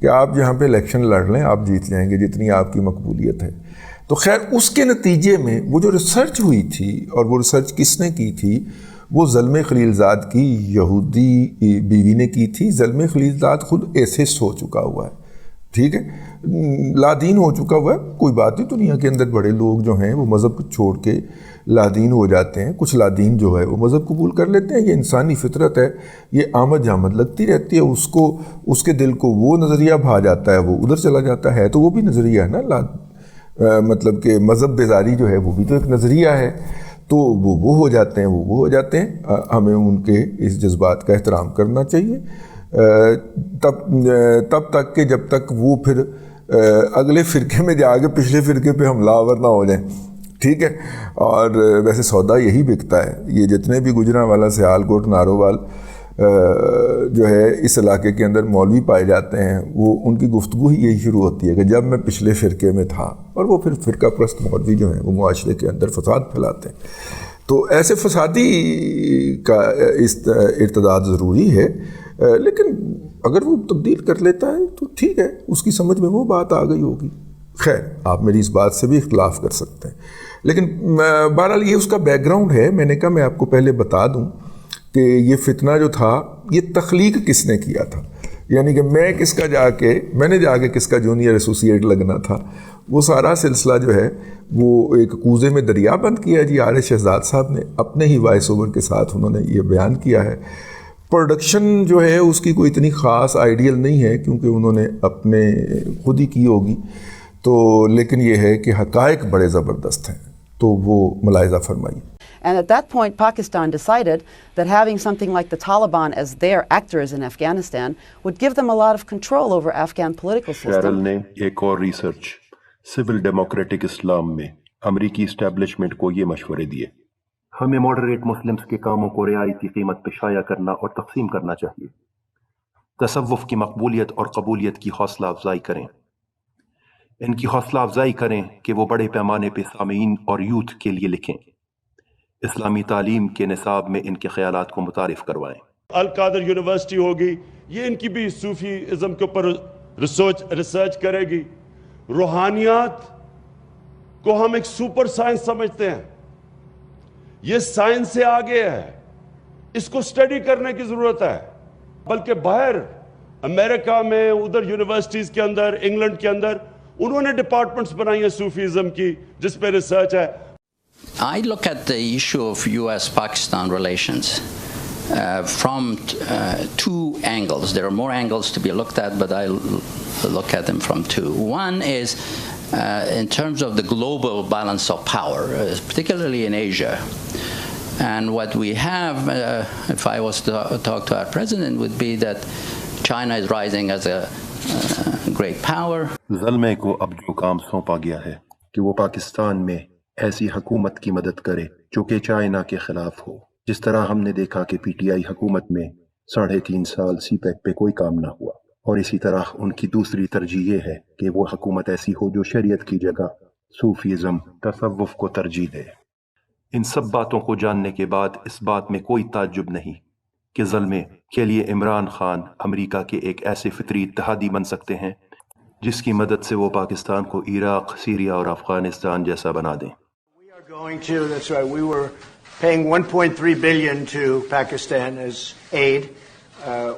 کہ آپ جہاں پہ الیکشن لڑ لیں آپ جیت جائیں گے جتنی آپ کی مقبولیت ہے. تو خیر اس کے نتیجے میں وہ جو ریسرچ ہوئی تھی، اور وہ ریسرچ کس نے کی تھی، وہ زلمے خلیلزاد کی یہودی بیوی نے کی تھی. زلمے خلیلزاد خود ایسیسٹ ہو چکا ہوا ہے، ٹھیک ہے، لادین ہو چکا ہوا ہے. کوئی بات نہیں، دنیا کے اندر بڑے لوگ جو ہیں وہ مذہب کو چھوڑ کے لادین ہو جاتے ہیں. کچھ لادین جو ہے وہ مذہب قبول کر لیتے ہیں، یہ انسانی فطرت ہے، یہ آمد جامد لگتی رہتی ہے. اس کے دل کو وہ نظریہ بھا جاتا ہے، وہ ادھر چلا جاتا ہے. تو وہ بھی نظریہ ہے نا، مطلب کہ مذہب بیزاری جو ہے وہ بھی تو ایک نظریہ ہے. تو وہ ہو جاتے ہیں، وہ ہو جاتے ہیں. ہمیں ان کے اس جذبات کا احترام کرنا چاہیے تب تک کہ جب تک وہ پھر اگلے فرقے میں جا کے پچھلے فرقے پہ حملہ آور نہ ہو جائیں، ٹھیک ہے. اور ویسے سودا یہی بکتا ہے. یہ جتنے بھی گجرانوالا، سیالکوٹ، نارووال جو ہے اس علاقے کے اندر مولوی پائے جاتے ہیں، وہ ان کی گفتگو ہی یہی شروع ہوتی ہے کہ جب میں پچھلے فرقے میں تھا. اور وہ پھر فرقہ پرست مولوی جو ہیں وہ معاشرے کے اندر فساد پھیلاتے ہیں. تو ایسے فسادی کا ارتداد ضروری ہے، لیکن اگر وہ تبدیل کر لیتا ہے تو ٹھیک ہے، اس کی سمجھ میں وہ بات آ گئی ہوگی. خیر آپ میری اس بات سے بھی اختلاف کر سکتے ہیں، لیکن بہرحال یہ اس کا بیک گراؤنڈ ہے. میں نے کہا میں آپ کو پہلے بتا دوں کہ یہ فتنہ جو تھا یہ تخلیق کس نے کیا تھا. یعنی کہ میں نے جا کے کس کا جونیئر ایسوسیٹ لگنا تھا. وہ سارا سلسلہ جو ہے وہ ایک کوزے میں دریا بند کیا جی آر ایس شہزاد صاحب نے اپنے ہی وائس اوور کے ساتھ انہوں نے یہ بیان کیا ہے. پروڈکشن جو ہے اس کی کوئی اتنی خاص آئیڈیل نہیں ہے کیونکہ انہوں نے اپنے خود ہی کی ہوگی. تو لیکن یہ ہے کہ حقائق بڑے زبردست ہیں، تو وہ ملاحظہ فرمائیے. And at that point, Pakistan decided that having something like the Taliban as their actors in Afghanistan would give them a lot of control over Afghan political system. شیرل نے ایک اور ریسرچ سول ڈیموکریٹک اسلام میں امریکی establishment کو یہ مشورے دیے: ہمیں ماڈریٹ مسلمز کے کاموں کو رعایتی قیمت پہ شائع کرنا اور تقسیم کرنا چاہیے. تصوف کی مقبولیت اور قبولیت کی حوصلہ افزائی کریں. ان کی حوصلہ افزائی کریں کہ وہ بڑے پیمانے پہ سامعین اور یوتھ کے لیے لکھیں. اسلامی تعلیم کے نصاب میں ان کے خیالات کو متعارف کروائیں. القادر یونیورسٹی ہوگی، یہ ان کی بھی صوفی ازم کے اوپر ریسرچ کرے گی. روحانیات کو ہم ایک سپر سائنس سمجھتے ہیں، یہ سائنس سے آگے ہے، اس کو اسٹڈی کرنے کی ضرورت ہے. بلکہ باہر امریکہ میں ادھر یونیورسٹیز کے اندر، انگلینڈ کے اندر انہوں نے ڈپارٹمنٹس بنائی ہیں صوفیزم کی جس پہ ریسرچ ہے. I look at the issue of US-Pakistan relations from two angles. There are more angles to be looked at, but I look at them from two. One is in terms of the global balance of power, particularly in Asia. And what we have, if I was to talk to our president, would be that China is rising as a great power. Zalmay کو اب جو کام سونپا گیا ہے کہ وہ پاکستان میں ایسی حکومت کی مدد کرے جو کہ چائنا کے خلاف ہو. جس طرح ہم نے دیکھا کہ پی ٹی آئی حکومت میں 3.5 سال سی پیک پہ کوئی کام نہ ہوا، اور اسی طرح ان کی دوسری ترجیح یہ ہے کہ وہ حکومت ایسی ہو جو شریعت کی جگہ صوفیزم، تصوف کو ترجیح دے. ان سب باتوں کو جاننے کے بعد اس بات میں کوئی تعجب نہیں کہ زلمے کے لیے عمران خان امریکہ کے ایک ایسے فطری اتحادی بن سکتے ہیں جس کی مدد سے وہ پاکستان کو عراق، سیریا اور افغانستان جیسا بنا دیں. That's right. We were paying $1.3 billion to Pakistan as aid,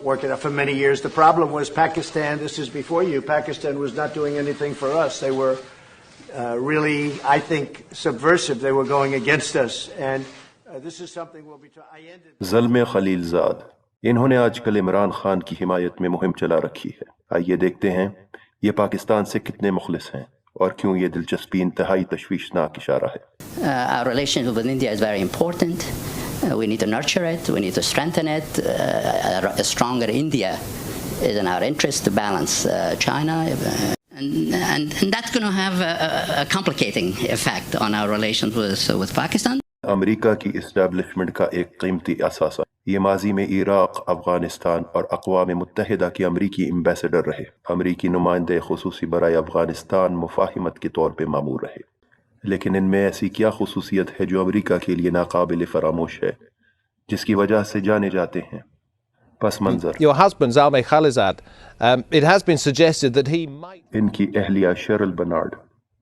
working for many years. The problem was Pakistan, this is before you, Pakistan was not doing anything for us. They were really, I think, subversive. They were going against us. And this is something we'll be I ended. Zalmay خلیل زاد انہوں نے آج کل عمران خان کی حمایت میں مہم چلا رکھی ہے. آئیے دیکھتے ہیں یہ پاکستان سے کتنے مخلص ہیں اور کیوں یہ دلچسپی انتہائی تشویشناک اشارہ ہے. Our relationship with India is very important. We need to nurture it. We need to strengthen it. A stronger India is in our interest to balance China. And that's going to have a complicating effect on our relations with Pakistan. امریکہ کی establishment کا ایک قیمتی اثاثہ یہ ماضی میں عراق، افغانستان اور اقوام متحدہ کے امریکی ایمبیسڈر رہے. امریکی نمائندے خصوصی برائے افغانستان مفاہمت کے طور پہ مامور رہے. لیکن ان میں ایسی کیا خصوصیت ہے جو امریکہ کے لیے ناقابل فراموش ہے، جس کی وجہ سے جانے جاتے ہیں؟ پس منظر. Your husband, Zalmay Khalilzad, it has been suggested that he might... ان کی اہلیہ شیرل برنارڈ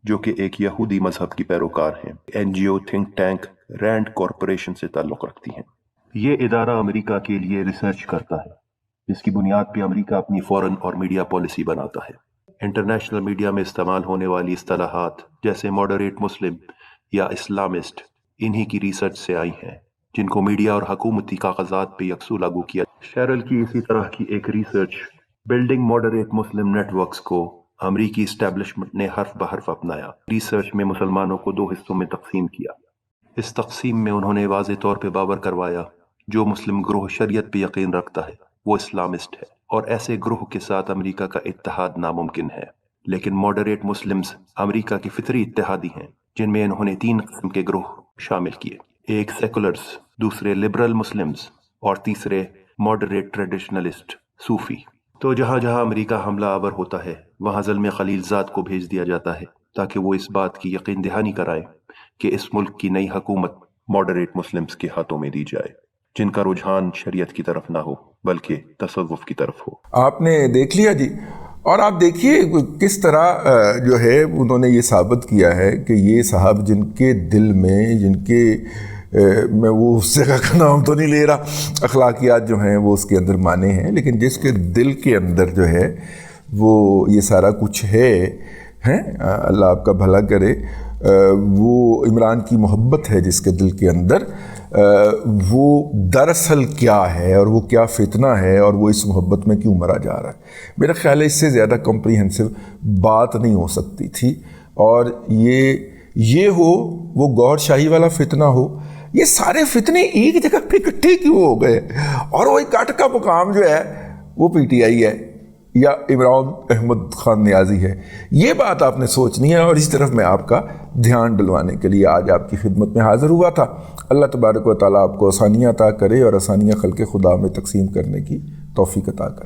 جو کہ ایک یہودی مذہب کی پیروکار ہیں، NGO تھنک ٹینک رینڈ کارپوریشن سے تعلق رکھتی ہیں. یہ ادارہ امریکہ کے لیے ریسرچ کرتا ہے جس کی بنیاد پہ امریکہ اپنی فورن اور میڈیا پالیسی بناتا ہے. انٹرنیشنل میڈیا میں استعمال ہونے والی اصطلاحات جیسے ماڈریٹ مسلم یا اسلامسٹ انہی کی ریسرچ سے آئی ہیں جن کو میڈیا اور حکومتی کاغذات پہ یکسو لاگو کیا. شیرل کی اسی طرح کی ایک ریسرچ بلڈنگ ماڈریٹ مسلم نیٹ ورکس کو امریکی اسٹیبلشمنٹ نے حرف بحرف اپنایا. ریسرچ میں مسلمانوں کو 2 حصوں میں تقسیم کیا. اس تقسیم میں انہوں نے واضح طور پہ باور کروایا جو مسلم گروہ شریعت پہ یقین رکھتا ہے وہ اسلامسٹ ہے اور ایسے گروہ کے ساتھ امریکہ کا اتحاد ناممکن ہے. لیکن ماڈریٹ مسلمز امریکہ کے فطری اتحادی ہیں جن میں انہوں نے 3 قسم کے گروہ شامل کیے. ایک سیکولرز، دوسرے لبرل مسلمز اور تیسرے ماڈریٹ ٹریڈیشنلسٹ صوفی. تو جہاں جہاں امریکہ حملہ آور ہوتا ہے وہاں زلمے خلیل زاد کو بھیج دیا جاتا ہے تاکہ وہ اس بات کی یقین دہانی کرائے کہ اس ملک کی نئی حکومت ماڈریٹ مسلمز کے ہاتھوں میں دی جائے جن کا رجحان شریعت کی طرف نہ ہو بلکہ تصوف کی طرف ہو. آپ نے دیکھ لیا جی. اور آپ دیکھیے کس طرح جو ہے انہوں نے یہ ثابت کیا ہے کہ یہ صاحب جن کے دل میں جن کے میں وہ اس جگہ کا نام تو نہیں لے رہا، اخلاقیات جو ہیں وہ اس کے اندر مانے ہیں، لیکن جس کے دل کے اندر جو ہے وہ یہ سارا کچھ ہے اللہ آپ کا بھلا کرے، وہ عمران کی محبت ہے جس کے دل کے اندر، وہ دراصل کیا ہے اور وہ کیا فتنہ ہے اور وہ اس محبت میں کیوں مرا جا رہا ہے. میرا خیال ہے اس سے زیادہ کمپریہنسو بات نہیں ہو سکتی تھی. اور یہ ہو وہ گور شاہی والا فتنہ ہو، یہ سارے فتنے ایک جگہ پہ اکٹھے کیوں ہو گئے، اور وہ کٹ کا مقام جو ہے وہ PTI ہے یا عمران احمد خان نیازی ہے. یہ بات آپ نے سوچنی ہے اور اس طرف میں آپ کا دھیان ڈلوانے کے لیے آج آپ کی خدمت میں حاضر ہوا تھا. اللہ تبارک و تعالیٰ آپ کو آسانیاں عطا کرے اور آسانیاں خلق خدا میں تقسیم کرنے کی توفیق عطا کرے.